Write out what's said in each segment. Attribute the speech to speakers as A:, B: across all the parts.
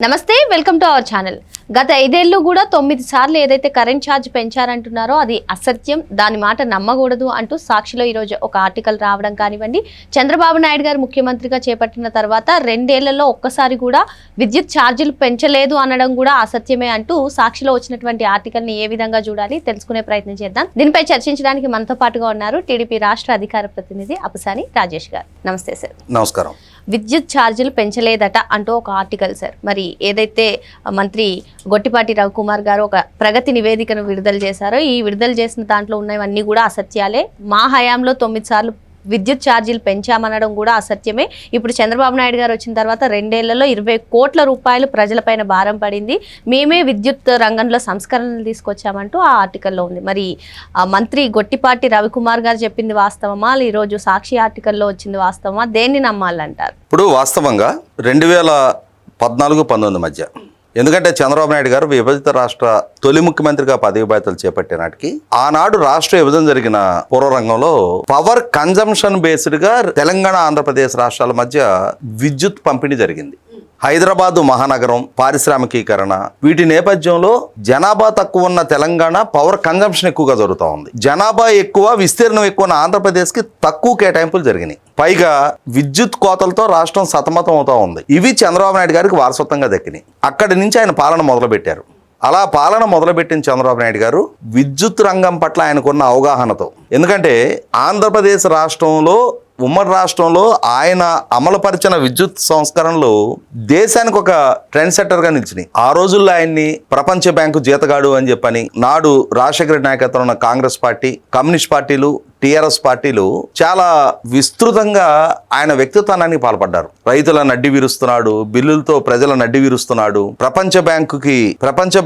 A: నమస్తే welcome to our channel. గత 5 ఏళ్ళు కూడా 9 సార్లు ఏదైతే కరెంట్ ఛార్జ్ పెంచారంటున్నారో అది అసత్యం, దాని మాట నమ్మకూడదు అంటూ సాక్షిలో ఈరోజు ఒక ఆర్టికల్ రావడం కానివ్వండి, చంద్రబాబు నాయుడు గారు ముఖ్యమంత్రిగా చేపట్టిన తర్వాత 2 ఏళ్లలో ఒక్కసారి కూడా విద్యుత్ ఛార్జీలు పెంచలేదు అనడం కూడా అసత్యమే అంటూ సాక్షిలో వచ్చినటువంటి ఆర్టికల్ని ఏ విధంగా చూడాలి తెలుసుకునే ప్రయత్నం చేద్దాం. దీనిపై చర్చించడానికి మనతో పాటుగా ఉన్నారు టీడీపీ రాష్ట్ర అధికార ప్రతినిధి అపసాని రాజేష్ గారు. నమస్తే సార్.
B: నమస్కారం.
A: విద్యుత్ ఛార్జీలు పెంచలేదట అంటూ ఒక ఆర్టికల్ సార్. మరి ఏదైతే మంత్రి గొట్టిపాటి రవికుమార్ గారు ఒక ప్రగతి నివేదికను విడుదల చేశారో, ఈ విడుదల చేసిన దాంట్లో ఉన్నవన్నీ కూడా అసత్యాలే. మా హయాంలో 9 సార్లు విద్యుత్ ఛార్జీలు పెంచామనడం కూడా అసత్యమే. ఇప్పుడు చంద్రబాబు నాయుడు గారు వచ్చిన తర్వాత 2 ఏళ్లలో 20 కోట్ల రూపాయలు ప్రజలపైన భారం పడింది, మేమే విద్యుత్ రంగంలో సంస్కరణలు తీసుకొచ్చామంటూ ఆ ఆర్టికల్లో ఉంది. మరి మంత్రి గొట్టిపాటి రవికుమార్ గారు చెప్పింది వాస్తవమా, ఈరోజు సాక్షి ఆర్టికల్లో వచ్చింది వాస్తవమా, దేన్ని నమ్మాలంటారు?
B: ఇప్పుడు వాస్తవంగా 2014-19 మధ్య, ఎందుకంటే చంద్రబాబు నాయుడు గారు విభజిత రాష్ట్ర తొలి ముఖ్యమంత్రిగా పదవి బాధ్యతలు చేపట్టే నాటికి ఆనాడు రాష్ట్ర విభజన జరిగిన పూర్వరంగంలో పవర్ కన్జంప్షన్ బేస్డ్ గా తెలంగాణ ఆంధ్రప్రదేశ్ రాష్ట్రాల మధ్య విద్యుత్ పంపిణీ జరిగింది. హైదరాబాదు మహానగరం, పారిశ్రామికీకరణ, వీటి నేపథ్యంలో జనాభా తక్కువ ఉన్న తెలంగాణ పవర్ కన్జంప్షన్ ఎక్కువగా జరుగుతూ ఉంది. జనాభా ఎక్కువ, విస్తీర్ణం ఎక్కువ ఉన్న ఆంధ్రప్రదేశ్కి తక్కువ కేటాయింపులు జరిగినాయి. పైగా విద్యుత్ కోతలతో రాష్ట్రం సతమతం అవుతూ ఉంది. ఇవి చంద్రబాబు నాయుడు గారికి వారసత్వంగా దక్కినాయి. అక్కడి నుంచి ఆయన పాలన మొదలుపెట్టారు. అలా పాలన మొదలుపెట్టిన చంద్రబాబు నాయుడు గారు విద్యుత్ రంగం పట్ల ఆయనకున్న అవగాహనతో, ఎందుకంటే ఆంధ్రప్రదేశ్ రాష్ట్రంలో, ఉమ్మడి రాష్ట్రంలో ఆయన అమలుపరిచిన విద్యుత్ సంస్కరణలు దేశానికి ఒక ట్రెండ్ సెట్టర్గా నిలిచినాయి. ఆ రోజుల్లో ఆయన్ని ప్రపంచ బ్యాంకు జీతగాడు అని చెప్పని నాడు రాజశేఖర రెడ్డి నాయకత్వంలో ఉన్న కాంగ్రెస్ పార్టీ, కమ్యూనిస్ట్ పార్టీలు, టీఆర్ఎస్ పార్టీలు చాలా విస్తృతంగా ఆయన వ్యక్తిత్వానికి పాల్పడ్డారు. రైతులను అడ్డి విరుస్తున్నాడు, బిల్లులతో ప్రజలను అడ్డి విరుస్తున్నాడు, ప్రపంచ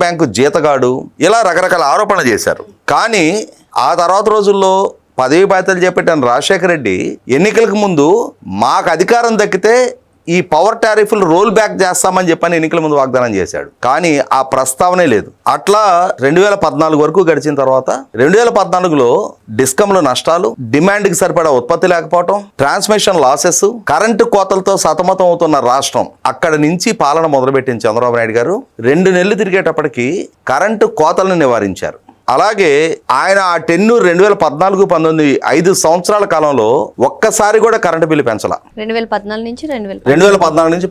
B: బ్యాంకు జీతగాడు, ఇలా రకరకాల ఆరోపణలు చేశారు. కానీ ఆ తర్వాత రోజుల్లో పదవి బాధ్యతలు చేపట్టిన రాజశేఖర రెడ్డి ఎన్నికలకు ముందు మాకు అధికారం దక్కితే ఈ పవర్ టారిఫ్లు రోల్ బ్యాక్ చేస్తామని చెప్పని ఎన్నికల ముందు వాగ్దానం చేశాడు. కానీ ఆ ప్రస్తావనే లేదు. అట్లా 2014 వరకు గడిచిన తర్వాత 2014లో డిస్కంలో నష్టాలు, డిమాండ్కి సరిపడా ఉత్పత్తి లేకపోవటం, ట్రాన్స్మిషన్ లాసెస్, కరెంటు కోతలతో సతమతం అవుతున్న రాష్ట్రం. అక్కడి నుంచి పాలన మొదలుపెట్టిన చంద్రబాబు నాయుడు గారు 2 నెలలు తిరిగేటప్పటికి కరెంటు కోతలను నివారించారు. అలాగే ఆయన ఆ టెన్యూర్ 2014-19 5 సంవత్సరాల కాలంలో ఒక్కసారి కూడా కరెంటు బిల్లు పెంచాల.
A: 2014 నుంచి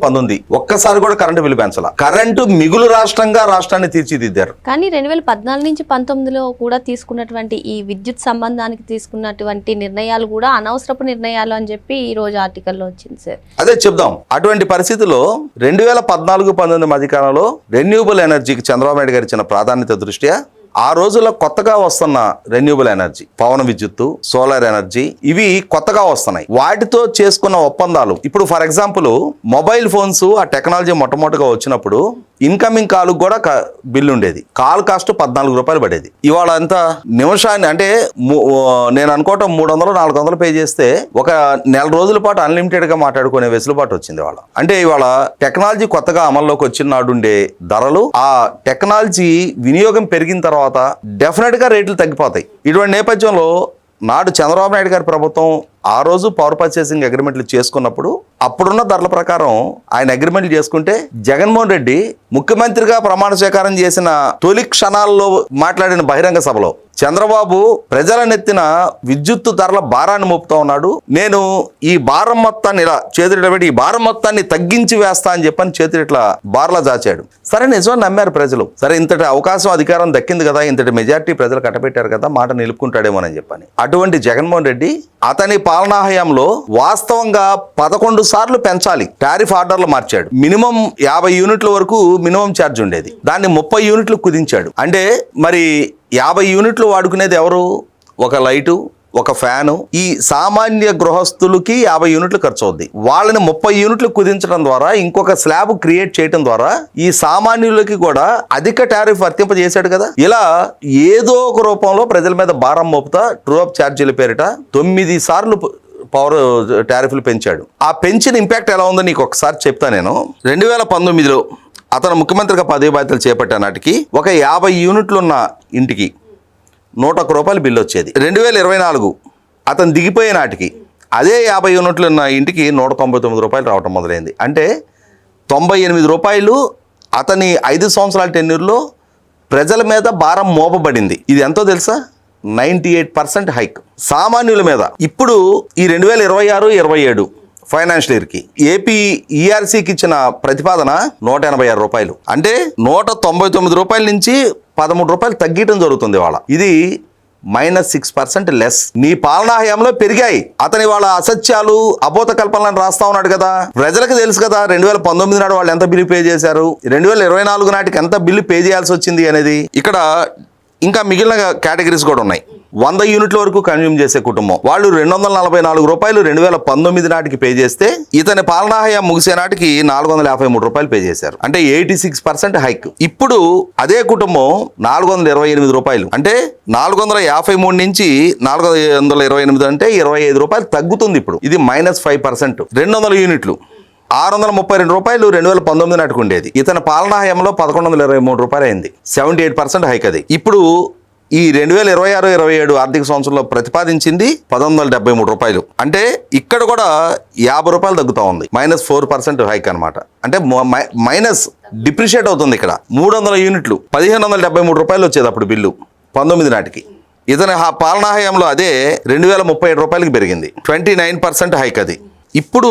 B: 19 ఒక్కసారి కూడా కరెంటు బిల్లు పెంచాల. కరెంటు మిగులు రాష్ట్రంగా రాష్ట్రాన్ని తీర్చిదిద్దారు.
A: కానీ 2014 నుంచి 19లో కూడా తీసుకున్నటువంటి ఈ విద్యుత్ సంబంధానికి తీసుకున్నటువంటి నిర్ణయాలు కూడా అనవసరపు నిర్ణయాలు అని చెప్పి ఈ రోజు ఆర్టికల్లో వచ్చింది సార్.
B: అదే చెప్దాం. అటువంటి పరిస్థితుల్లో 2014-19 మధ్యకాలంలో రెన్యూబుల్ ఎనర్జీకి చంద్రబాబు నాయుడు గారు ఇచ్చిన ప్రాధాన్యత దృష్ట్యా ఆ రోజుల్లో కొత్తగా వస్తున్న రెన్యూబుల్ ఎనర్జీ, పవన విద్యుత్తు, సోలార్ ఎనర్జీ, ఇవి కొత్తగా వస్తున్నాయి. వాటితో చేసుకున్న ఒప్పందాలు, ఇప్పుడు ఫర్ ఎగ్జాంపుల్ మొబైల్ ఫోన్స్ ఆ టెక్నాలజీ మొట్టమొదటిగా వచ్చినప్పుడు ఇన్కమింగ్ కాల్ కూడా బిల్లు ఉండేది. కాల్ కాస్ట్ 14 రూపాయలు పడేది. ఇవాళ ఎంత నిమిషాన్ని అంటే నేను అనుకోవటం 300-400 పే చేస్తే ఒక నెల రోజుల పాటు అన్లిమిటెడ్ గా మాట్లాడుకునే వెసులుబాటు వచ్చింది ఇవాళ. అంటే ఇవాళ టెక్నాలజీ కొత్తగా అమల్లోకి వచ్చిన నాడుండే ధరలు, ఆ టెక్నాలజీ వినియోగం పెరిగిన తర్వాత డెఫినెట్ గా రేట్లు తగ్గిపోతాయి. ఇటువంటి నేపథ్యంలో నాడు చంద్రబాబు నాయుడు గారి ప్రభుత్వం ఆ రోజు పవర్ పర్చేసింగ్ అగ్రిమెంట్లు చేసుకున్నప్పుడు అప్పుడున్న ధరల ప్రకారం ఆయన అగ్రిమెంట్లు చేసుకుంటే, జగన్మోహన్ రెడ్డి ముఖ్యమంత్రిగా ప్రమాణ స్వీకారం చేసిన తొలి క్షణాల్లో మాట్లాడిన బహిరంగ సభలో చంద్రబాబు ప్రజల నెత్తిన విద్యుత్తు ధరల భారాన్ని మోపుతా ఉన్నాడు, నేను ఈ భారం మొత్తాన్ని ఇలా చేతులు పెట్టి ఈ భారం మొత్తాన్ని తగ్గించి వేస్తా అని చెప్పని చేతులు ఇట్లా బార్లా జాచాడు. సరే, నిజం నమ్మారు ప్రజలు. సరే, ఇంతటి అవకాశం, అధికారం దక్కింది కదా, ఇంతటి మెజార్టీ ప్రజలు కట్టబెట్టారు కదా, మాట నిలుపుకుంటాడేమోనని చెప్పని అటువంటి జగన్మోహన్ రెడ్డి అతని పాలనా హయాంలో వాస్తవంగా 11 సార్లు పెంచాలి టారిఫ్ ఆర్డర్లు మార్చాడు. మినిమం 50 యూనిట్ల వరకు మినిమం ఛార్జ్ ఉండేది, దాన్ని 30 యూనిట్లు కుదించాడు. అంటే మరి 50 యూనిట్లు వాడుకునేది ఎవరు? ఒక లైటు, ఒక ఫ్యాను. ఈ సామాన్య గృహస్థులకి 50 యూనిట్లు ఖర్చు అవుద్ది. వాళ్ళని 30 యూనిట్లు కుదించడం ద్వారా, ఇంకొక స్లాబ్ క్రియేట్ చేయడం ద్వారా ఈ సామాన్యులకి కూడా అధిక టారిఫ్ వర్తింపజేశాడు కదా. ఇలా ఏదో ఒక రూపంలో ప్రజల మీద భారం మోపుతా ట్రూ అప్ ఛార్జీల పేరిట 9 సార్లు పవర్ టారిఫ్లు పెంచాడు. ఆ పెంచిన ఇంపాక్ట్ ఎలా ఉందో నీకు ఒకసారి చెప్తా నేను. 2019లో అతను ముఖ్యమంత్రిగా పదవి బాధ్యతలు చేపట్టే నాటికి ఒక 50 యూనిట్లున్న ఇంటికి 101 రూపాయలు బిల్లు వచ్చేది. 2024 అతను దిగిపోయే నాటికి అదే 50 యూనిట్లు ఉన్న ఇంటికి 199 రూపాయలు రావటం మొదలైంది. అంటే 98 రూపాయలు అతని 5 సంవత్సరాల టెన్యూర్లో ప్రజల మీద భారం మోపబడింది. ఇది ఎంతో తెలుసా? 98% హైక్ సామాన్యుల మీద. ఇప్పుడు ఈ 2026-27 ఫైనాన్షియల్ ఇయర్కి ఏపీ ఈఆర్సీకి ఇచ్చిన ప్రతిపాదన 186 రూపాయలు. అంటే 199 రూపాయల నుంచి 13 రూపాయలు తగ్గటం జరుగుతుంది వాళ్ళ. ఇది -6% లెస్. నీ పాలనా హయాంలో పెరిగాయి. అతని వాళ్ళ అసత్యాలు అబోధ కల్పనలను రాస్తా ఉన్నాడు కదా. ప్రజలకు తెలుసు కదా 2019 నాడు వాళ్ళు ఎంత బిల్లు పే చేశారు, 2024 నాటికి ఎంత బిల్లు పే చేయాల్సి వచ్చింది అనేది. ఇక్కడ ఇంకా మిగిలిన కేటగిరీస్ కూడా ఉన్నాయి. 100 యూనిట్ల వరకు కన్జ్యూమ్ చేసే కుటుంబం వాళ్ళు 244 రూపాయలు 2019 నాటికి పే చేస్తే ఇతని పాలనా హయాం ముగిసే నాటికి 453 రూపాయలు పే చేశారు. అంటే 86% హైక్. ఇప్పుడు అదే కుటుంబం 428 రూపాయలు, అంటే 453 నుంచి 428 అంటే 25 రూపాయలు తగ్గుతుంది. ఇప్పుడు ఇది -5%. 200 యూనిట్లు 632 రూపాయలు 2019 నాటికి ఉండేది. ఇతని పాలనా హయాంలో 1123 రూపాయలు అయింది. 78% హైక్ అది. ఇప్పుడు ఈ 2026-27 ఆర్థిక సంవత్సరంలో ప్రతిపాదించింది 1173 రూపాయలు. అంటే ఇక్కడ కూడా 50 రూపాయలు తగ్గుతా ఉంది. -4% హైక్ అనమాట. అంటే మైనస్ డిప్రిషియేట్ అవుతుంది. ఇక్కడ 300 యూనిట్లు 1573 రూపాయలు వచ్చేది అప్పుడు బిల్లు 19 నాటికి. ఇతని పాలనా హయాంలో అదే 2037 రూపాయలకి పెరిగింది. 29% హైక్ అది. ఇప్పుడు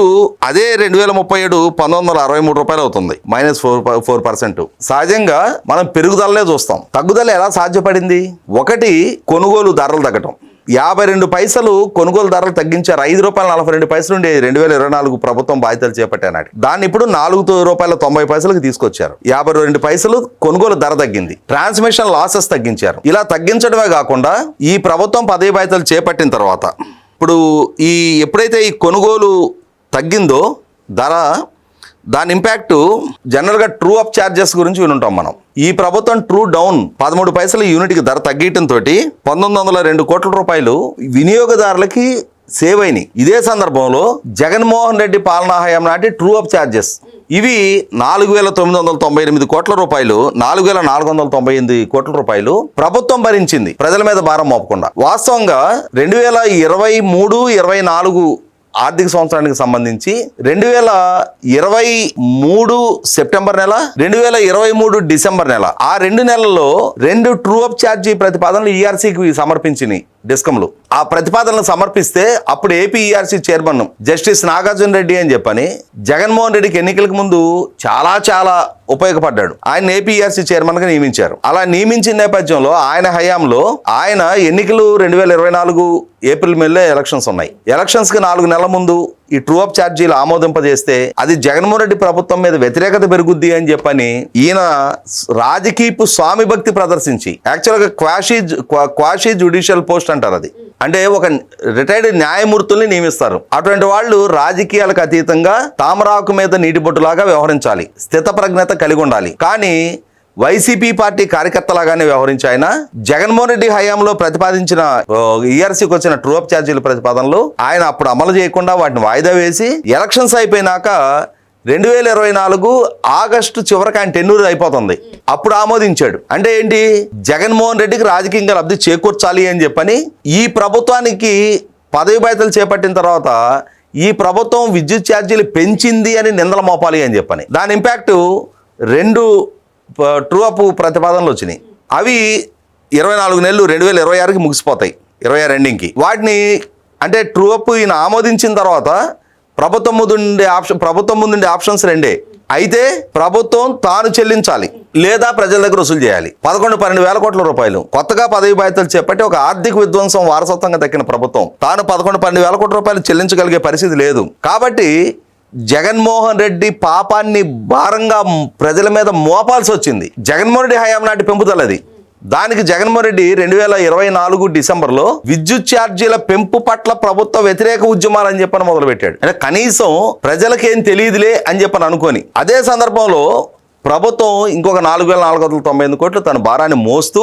B: అదే 2037 1963 రూపాయలు అవుతుంది. -4%. సహజంగా మనం పెరుగుదలనే చూస్తాం. తగ్గుదల ఎలా సాధ్యపడింది? ఒకటి, కొనుగోలు ధరలు తగ్గటం. 52 పైసలు కొనుగోలు ధరలు తగ్గించారు. 5 రూపాయల 42 పైసలు ఉండే 2024 ప్రభుత్వం బాధ్యతలు చేపట్టానాడు. దాన్ని ఇప్పుడు 4 రూపాయల 90 పైసలకు తీసుకొచ్చారు. 52 పైసలు కొనుగోలు ధర తగ్గింది. ట్రాన్స్మిషన్ లాసెస్ తగ్గించారు. ఇలా తగ్గించడమే కాకుండా ఈ ప్రభుత్వం పదవి బాధ్యతలు చేపట్టిన తర్వాత ఇప్పుడు ఎప్పుడైతే ఈ కొనుగోలు తగ్గిందో ధర, దాని ఇంపాక్ట్ జనరల్గా ట్రూ అప్ ఛార్జెస్ గురించి వినుంటాం మనం. ఈ ప్రభుత్వం ట్రూ డౌన్ 13 పైసల యూనిట్కి ధర తగ్గటంతో 1902 కోట్ల రూపాయలు వినియోగదారులకి సేవ్ అయినాయి. ఇదే సందర్భంలో జగన్మోహన్ రెడ్డి పాలనా హయాం నాటి ట్రూ అప్ ఛార్జెస్ ఇవి 4,998 కోట్ల రూపాయలు, 4,498 కోట్ల రూపాయలు ప్రభుత్వం భరించింది ప్రజల మీద భారం మోపకుండా. వాస్తవంగా 2023-24 ఆర్థిక సంవత్సరానికి సంబంధించి 2023 సెప్టెంబర్ నెల, 2023 డిసెంబర్ నెల, ఆ 2 నెలల్లో 2 ట్రూ అప్ ఛార్జీ ప్రతిపాదనలు ఈఆర్సీకి సమర్పించినాయి డిస్కంలు. ఆ ప్రతిపాదనలు సమర్పిస్తే అప్పుడు AP ERC chairman justice Nagarjuna Reddy అని చెప్పని జగన్మోహన్ రెడ్డికి ఎన్నికలకు ముందు చాలా ఉపయోగపడ్డాడు. ఆయన ఏపీ ఈఆర్సీ చైర్మన్ గా నియమించారు. అలా నియమించిన నేపథ్యంలో ఆయన హయాంలో ఆయన ఎన్నికలు 2024 ఏప్రిల్ మేలో ఎలక్షన్స్ ఉన్నాయి. ఎలక్షన్స్ కి 4 నెలల ముందు ఈ ట్రూ అప్ ఛార్జీలు ఆమోదింపజేస్తే అది జగన్మోహన్ రెడ్డి ప్రభుత్వం మీద వ్యతిరేకత పెరుగుద్ది అని చెప్పని ఈయన రాజకీయపు స్వామి భక్తి ప్రదర్శించి, యాక్చువల్గా క్వాషీ జ్యుడిషియల్ పోస్ట్ అంటారు అది. అంటే ఒక రిటైర్డ్ న్యాయమూర్తుల్ని నియమిస్తారు. అటువంటి వాళ్ళు రాజకీయాలకు అతీతంగా తామరాకు మీద నీటి బొట్టులాగా వ్యవహరించాలి, స్థితప్రజ్ఞత కలిగి ఉండాలి. కానీ వైసీపీ పార్టీ కార్యకర్తలాగానే వ్యవహరించి ఆయన జగన్మోహన్ రెడ్డి హయాంలో ప్రతిపాదించిన ఈఆర్సీకి వచ్చిన ట్రూ అప్ ఛార్జీల ప్రతిపాదనలు ఆయన అప్పుడు అమలు చేయకుండా వాటిని వాయిదా వేసి ఎలక్షన్స్ అయిపోయినాక 2024 ఆగస్టు చివరికి ఆయన టెన్యూర్ అయిపోతుంది, అప్పుడు ఆమోదించాడు. అంటే ఏంటి? జగన్మోహన్ రెడ్డికి రాజకీయంగా లబ్ధి చేకూర్చాలి అని చెప్పని ఈ ప్రభుత్వానికి పదవి బాధ్యతలు చేపట్టిన తర్వాత ఈ ప్రభుత్వం విద్యుత్ ఛార్జీలు పెంచింది అని నిందల మోపాలి అని చెప్పని దాని ఇంపాక్ట్ 2 ట్రూ అప్ ప్రతిపాదనలు వచ్చినాయి. అవి 24 నెలలు 2026కి ముగిసిపోతాయి, 26 ఎండింగ్కి. వాటిని అంటే ట్రూ అప్ ఈయన ఆమోదించిన తర్వాత ప్రభుత్వం ముందుండే ఆప్షన్స్ 2. అయితే ప్రభుత్వం తాను చెల్లించాలి లేదా ప్రజల దగ్గర వసూలు చేయాలి. 11-12 వేల కోట్ల రూపాయలు. కొత్తగా పదవి బాధ్యతలు చేపట్టి ఒక ఆర్థిక విధ్వంసం వారసత్వంగా దక్కిన ప్రభుత్వం తాను 11-12 వేల కోట్ల రూపాయలు చెల్లించగలిగే పరిస్థితి లేదు. కాబట్టి జగన్మోహన్ రెడ్డి పాపాన్ని భారంగా ప్రజల మీద మోపాల్సి వచ్చింది. జగన్మోహన్ రెడ్డి హయాం నాటి పెంపుదల అది. దానికి జగన్మోహన్ రెడ్డి 2024 డిసెంబర్లో విద్యుత్ ఛార్జీల పెంపు పట్ల ప్రభుత్వ వ్యతిరేక ఉద్యమాలు అని చెప్పని మొదలుపెట్టాడు. అంటే కనీసం ప్రజలకేం తెలియదులే అని చెప్పని అనుకొని అదే సందర్భంలో ప్రభుత్వం ఇంకొక 4,498 కోట్లు తన భారాన్ని మోస్తూ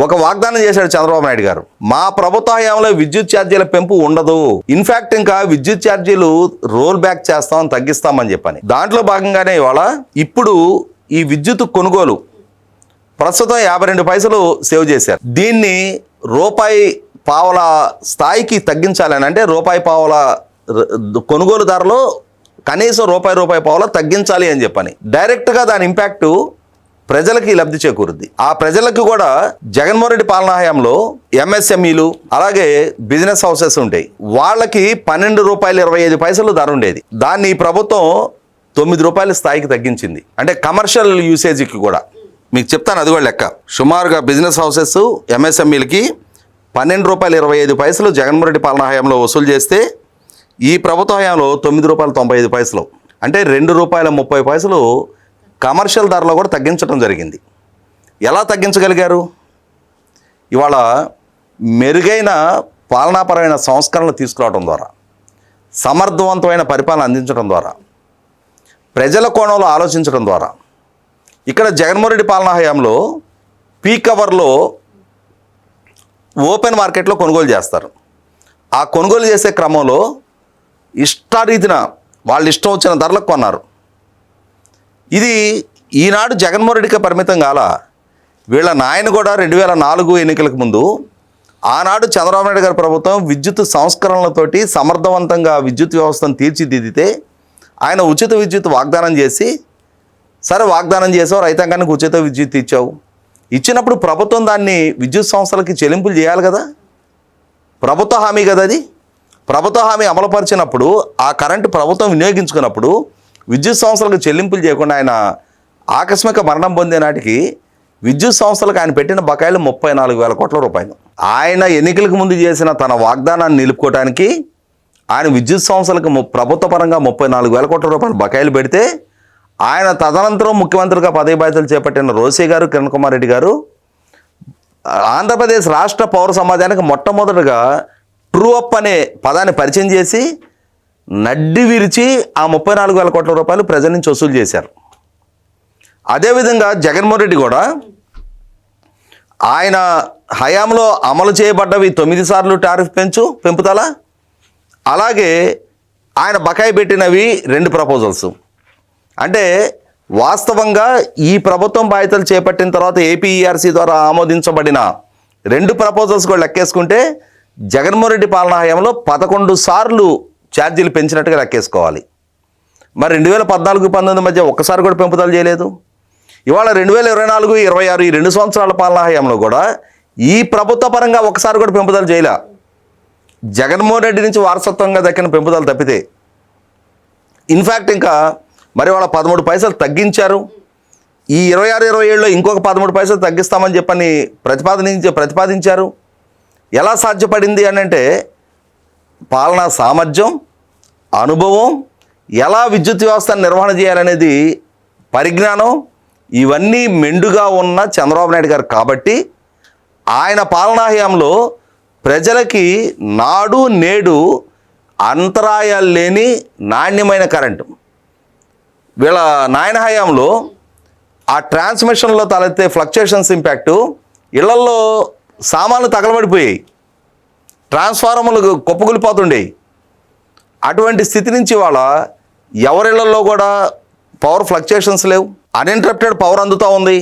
B: ఒక వాగ్దానం చేశాడు చంద్రబాబు నాయుడు గారు. మా ప్రభుత్వ హయాంలో విద్యుత్ ఛార్జీల పెంపు ఉండదు, ఇన్ఫాక్ట్ ఇంకా విద్యుత్ ఛార్జీలు రోల్ బ్యాక్ చేస్తాం, తగ్గిస్తామని చెప్పని. దాంట్లో భాగంగానే ఇవాళ ఇప్పుడు ఈ విద్యుత్ కొనుగోలు ప్రస్తుతం 52 పైసలు సేవ్ చేశారు. దీన్ని రూపాయి పావల స్థాయికి తగ్గించాలని, అంటే రూపాయి పావల కొనుగోలు ధరలో కనీసం రూపాయి పావులా తగ్గించాలి అని చెప్పని డైరెక్ట్గా దాని ఇంపాక్టు ప్రజలకి లబ్ధి చేకూరుద్ది. ఆ ప్రజలకు కూడా జగన్మోహన్ రెడ్డి పాలనా హయాంలో ఎంఎస్ఎంఈలు అలాగే బిజినెస్ హౌసెస్ ఉంటాయి, వాళ్ళకి ₹12.25 ధర ఉండేది. దాన్ని ఈ ప్రభుత్వం ₹9 స్థాయికి తగ్గించింది. అంటే కమర్షియల్ యూసేజ్కి కూడా మీకు చెప్తాను, అది కూడా లెక్క. సుమారుగా బిజినెస్ హౌసెస్ ఎంఎస్ఎంఈలకి ₹12.25 జగన్మోహన్ రెడ్డి పాలనా హయాంలో వసూలు చేస్తే ఈ ప్రభుత్వ హయాంలో ₹9.95, అంటే ₹2.30 కమర్షియల్ ధరలో కూడా తగ్గించడం జరిగింది. ఎలా తగ్గించగలిగారు? ఇవాళ మెరుగైన పాలనాపరమైన సంస్కరణలు తీసుకురావడం ద్వారా, సమర్థవంతమైన పరిపాలన అందించడం ద్వారా, ప్రజల కోణంలో ఆలోచించడం ద్వారా. ఇక్కడ జగన్మోహన్ రెడ్డి పాలనా హయాంలో పీక్ అవర్లో ఓపెన్ మార్కెట్లో కొనుగోలు చేస్తారు. ఆ కొనుగోలు చేసే క్రమంలో ఇష్టారీతిన వాళ్ళు ఇష్టం వచ్చిన ధరలకు కొన్నారు. ఇది ఈనాడు జగన్మోహన్ రెడ్డికి పరిమితం కాల. వీళ్ళ నాయన కూడా 2004 ఎన్నికలకు ముందు ఆనాడు చంద్రబాబు నాయుడు గారి ప్రభుత్వం విద్యుత్ సంస్కరణలతోటి సమర్థవంతంగా విద్యుత్ వ్యవస్థను తీర్చిదిద్దితే ఆయన ఉచిత విద్యుత్ వాగ్దానం చేసి, సరే వాగ్దానం చేసావు, రైతాంగానికి ఉచిత విద్యుత్ ఇచ్చావు, ఇచ్చినప్పుడు ప్రభుత్వం దాన్ని విద్యుత్ సంస్థలకి చెల్లింపులు చేయాలి కదా, ప్రభుత్వ హామీ కదా అది. ప్రభుత్వ హామీ అమలుపరిచినప్పుడు ఆ కరెంటు ప్రభుత్వం వినియోగించుకున్నప్పుడు విద్యుత్ సంస్థలకు చెల్లింపులు చేయకుండా ఆయన ఆకస్మిక మరణం పొందే నాటికి విద్యుత్ సంస్థలకు ఆయన పెట్టిన బకాయిలు ₹34,000 కోట్ల. ఆయన ఎన్నికలకు ముందు చేసిన తన వాగ్దానాన్ని నిలుపుకోవడానికి ఆయన విద్యుత్ సంస్థలకు ప్రభుత్వ పరంగా ₹34,000 కోట్ల బకాయిలు పెడితే, ఆయన తదనంతరం ముఖ్యమంత్రిగా పదవి బాధ్యతలు చేపట్టిన రోసే గారు, కిరణ్ కుమార్ రెడ్డి గారు ఆంధ్రప్రదేశ్ రాష్ట్ర పౌర సమాజానికి మొట్టమొదటిగా ట్రూ అప్ అనే పదాన్ని పరిచయం చేసి నడ్డి విరిచి ఆ ₹34,000 కోట్ల ప్రజల నుంచి వసూలు చేశారు. అదేవిధంగా జగన్మోహన్ రెడ్డి కూడా ఆయన హయాంలో అమలు చేయబడ్డవి 9 సార్లు టారిఫ్ పెంపుదల, అలాగే ఆయన బకాయి పెట్టినవి 2 ప్రపోజల్స్. అంటే వాస్తవంగా ఈ ప్రభుత్వం బాధ్యతలు చేపట్టిన తర్వాత ఏపీఈఆర్సీ ద్వారా ఆమోదించబడిన 2 ప్రపోజల్స్ కూడా లెక్కేసుకుంటే జగన్మోహన్ రెడ్డి పాలనా హయాంలో 11 సార్లు ఛార్జీలు పెంచినట్టుగా లెక్కేసుకోవాలి. మరి 2014-19 మధ్య ఒక్కసారి కూడా పెంపుదల చేయలేదు. ఇవాళ 2024-26 ఈ 2 సంవత్సరాల పాలనా హయాంలో కూడా ఈ ప్రభుత్వ పరంగా ఒకసారి కూడా పెంపుదల చేయలే. జగన్మోహన్ రెడ్డి నుంచి వారసత్వంగా దక్కిన పెంపుదల తప్పితే. ఇన్ఫ్యాక్ట్ ఇంకా మరి వాళ్ళ 13 పైసలు తగ్గించారు. ఈ 26-27లో ఇంకొక 13 పైసలు తగ్గిస్తామని చెప్పని ప్రతిపాదించారు. ఎలా సాధ్యపడింది అని అంటే పాలనా సామర్థ్యం, అనుభవం, ఎలా విద్యుత్ వ్యవస్థను నిర్వహణ చేయాలనేది పరిజ్ఞానం, ఇవన్నీ మెండుగా ఉన్న చంద్రబాబు నాయుడు గారు కాబట్టి ఆయన పాలనా హయాంలో ప్రజలకి నాడు నేడు అంతరాయాలు లేని నాణ్యమైన కరెంటు. వీళ్ళ నాయన హయాంలో ఆ ట్రాన్స్మిషన్లో తలెత్తే ఫ్లక్చుయేషన్స్ ఇంపాక్టు ఇళ్లల్లో సామాన్లు తగలబడిపోయాయి, ట్రాన్స్ఫార్మర్లు కుప్పకూలిపోతుండేవి. అటువంటి స్థితి నుంచి వాళ్ళ ఎవరిళ్లలో కూడా పవర్ ఫ్లక్చుయేషన్స్ లేవు, అన్ఇంటరప్టెడ్ పవర్ అందుతూ ఉంది.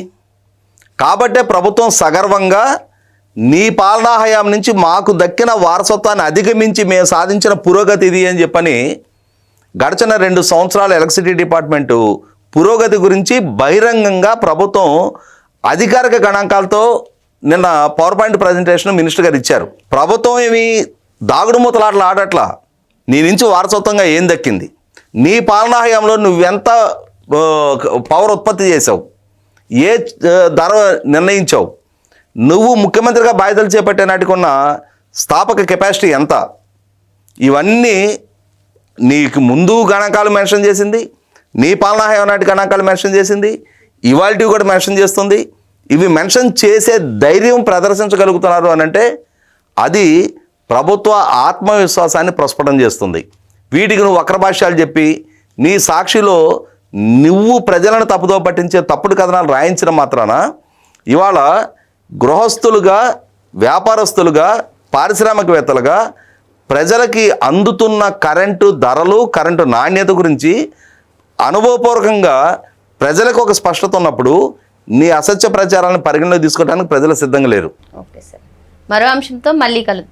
B: కాబట్టే ప్రభుత్వం సగర్వంగా నీ పాలనా హయాం నుంచి మాకు దక్కిన వారసత్వాన్ని అధిగమించి మేము సాధించిన పురోగతి ఇది అని చెప్పని గడిచిన 2 సంవత్సరాల ఎలక్ట్రిసిటీ డిపార్ట్మెంటు పురోగతి గురించి బహిరంగంగా ప్రభుత్వం అధికారిక గణాంకాలతో నిన్న పవర్ పాయింట్ ప్రజెంటేషన్ మినిస్టర్ గారు ఇచ్చారు. ప్రభుత్వం ఏమి దాగుడు మూతలాటలు ఆడట్లా, నీ నుంచి వారసత్వంగా ఏం దక్కింది, నీ పాలనా హయాంలో నువ్వెంత పవర్ ఉత్పత్తి చేసావు, ఏ ధర నిర్ణయించావు, నువ్వు ముఖ్యమంత్రిగా బాధ్యతలు చేపట్టే నాటికున్న స్థాపక కెపాసిటీ ఎంత, ఇవన్నీ నీకు ముందు గణాంకాలు మెన్షన్ చేసింది, నీ పాలనా హయాం నాటి గణాంకాలు మెన్షన్ చేసింది, ఇవాల్టివి కూడా మెన్షన్ చేస్తుంది. ఇవి మెన్షన్ చేసే ధైర్యం ప్రదర్శించగలుగుతున్నారు అని అంటే అది ప్రభుత్వ ఆత్మవిశ్వాసాన్ని ప్రస్ఫుటం చేస్తుంది. వీటికి నువ్వు వక్రభాష్యాలు చెప్పి నీ సాక్షిలో నువ్వు ప్రజలను తప్పుదో పట్టించే తప్పుడు కథనాలు రాయించిన మాత్రాన ఇవాళ గృహస్థులుగా, వ్యాపారస్తులుగా, పారిశ్రామికవేత్తలుగా ప్రజలకి అందుతున్న కరెంటు ధరలు, కరెంటు నాణ్యత గురించి అనుభవపూర్వకంగా ప్రజలకు ఒక స్పష్టత ఉన్నప్పుడు నీ అసత్య ప్రచారాలను పరిగణలోకి తీసుకోవడానికి ప్రజలు సిద్ధంగా లేరు.
A: ఓకే సార్, మరో అంశంతో మళ్ళీ కలుద్దాం.